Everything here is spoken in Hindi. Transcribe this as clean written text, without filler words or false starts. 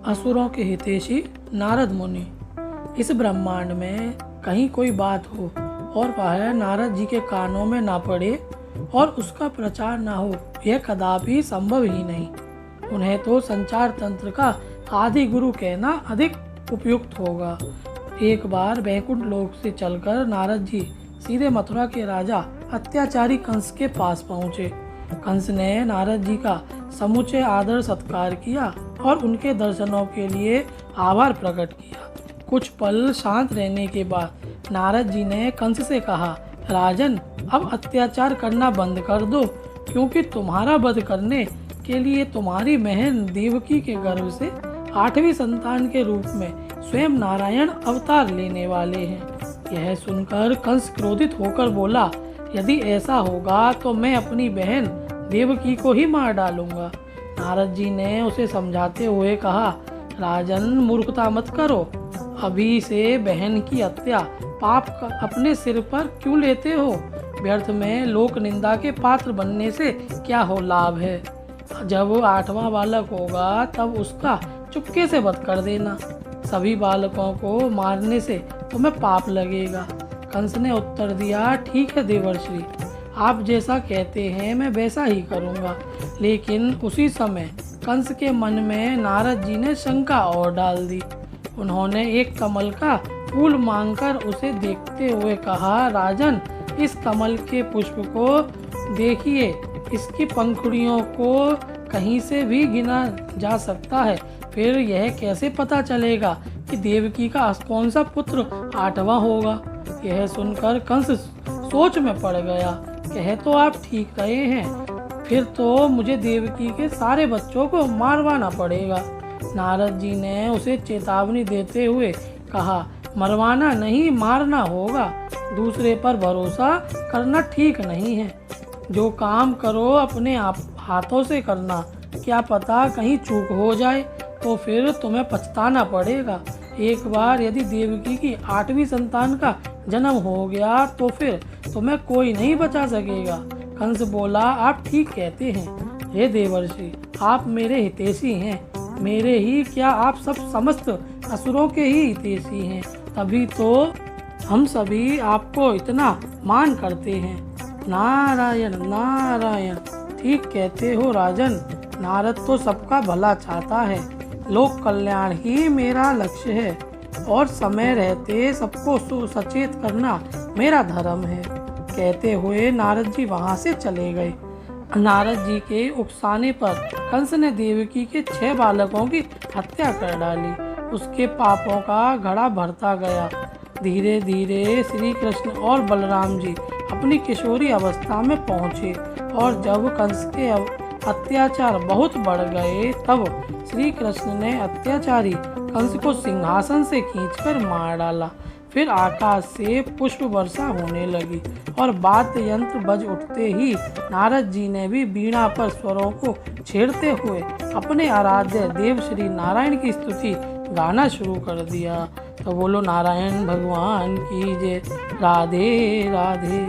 असुरों के हितैषी नारद मुनि। इस ब्रह्मांड में कहीं कोई बात हो और वह नारद जी के कानों में ना पड़े और उसका प्रचार ना हो, यह कदापि संभव ही नहीं। उन्हें तो संचार तंत्र का आदि गुरु कहना अधिक उपयुक्त होगा। एक बार वैकुंठ लोक से चलकर नारद जी सीधे मथुरा के राजा अत्याचारी कंस के पास पहुँचे। कंस ने नारद जी का समुचे आदर सत्कार किया और उनके दर्शनों के लिए आभार प्रकट किया। कुछ पल शांत रहने के बाद नारद जी ने कंस से कहा, राजन, अब अत्याचार करना बंद कर दो, क्योंकि तुम्हारा वध करने के लिए तुम्हारी बहन देवकी के गर्भ से 8वीं संतान के रूप में स्वयं नारायण अवतार लेने वाले हैं। यह सुनकर कंस क्रोधित होकर बोला, यदि ऐसा होगा तो मैं अपनी बहन देवकी को ही मार डालूंगा। नारद जी ने उसे समझाते हुए कहा, राजन, मूर्खता मत करो। अभी से बहन की हत्या पाप अपने सिर पर क्यों लेते हो? व्यर्थ में लोक निंदा के पात्र बनने से क्या हो लाभ है? जब 8वां बालक होगा तब उसका चुपके से वध कर देना। सभी बालकों को मारने से तुम्हें पाप लगेगा। कंस ने उत्तर दिया, ठीक है देवर्षि, आप जैसा कहते हैं मैं वैसा ही करूँगा। लेकिन उसी समय कंस के मन में नारद जी ने शंका और डाल दी। उन्होंने एक कमल का फूल मांगकर उसे देखते हुए कहा, राजन, इस कमल के पुष्प को देखिए, इसकी पंखुड़ियों को कहीं से भी गिना जा सकता है। फिर यह कैसे पता चलेगा कि देवकी का कौन सा पुत्र 8वां होगा? यह सुनकर कंस सोच में पड़ गया। कहे तो आप ठीक रहे हैं, फिर तो मुझे देवकी के सारे बच्चों को मारवाना पड़ेगा। नारद जी ने उसे चेतावनी देते हुए कहा, मरवाना नहीं, मारना होगा। दूसरे पर भरोसा करना ठीक नहीं है। जो काम करो अपने आप हाथों से करना। क्या पता कहीं चूक हो जाए तो फिर तुम्हें पछताना पड़ेगा। एक बार यदि देवकी की 8वीं संतान का जन्म हो गया तो फिर तुम्हें कोई नहीं बचा सकेगा। कंस बोला, आप ठीक कहते हैं। हे देवर्षि, आप मेरे हितैषी हैं। मेरे ही क्या, आप सब समस्त असुरों के ही हितैषी हैं। तभी तो हम सभी आपको इतना मान करते हैं। नारायण नारायण, ठीक कहते हो राजन। नारद तो सबका भला चाहता है। लोक कल्याण ही मेरा लक्ष्य है और समय रहते सबको सचेत करना मेरा धर्म है। कहते हुए नारद जी वहां से चले गए। नारद जी के उकसाने पर कंस ने देवकी के 6 बालकों की हत्या कर डाली। उसके पापों का घड़ा भरता गया। धीरे धीरे श्री कृष्ण और बलराम जी अपनी किशोरी अवस्था में पहुँचे और जब कंस के अत्याचार बहुत बढ़ गए तब श्री कृष्ण ने अत्याचारी कंस को सिंहासन से खींचकर मार डाला। फिर आकाश से पुष्प वर्षा होने लगी और वाद्य यंत्र बज उठते ही नारद जी ने भी वीणा पर स्वरों को छेड़ते हुए अपने आराध्य देव श्री नारायण की स्तुति गाना शुरू कर दिया। तो बोलो नारायण भगवान की जय। राधे राधे।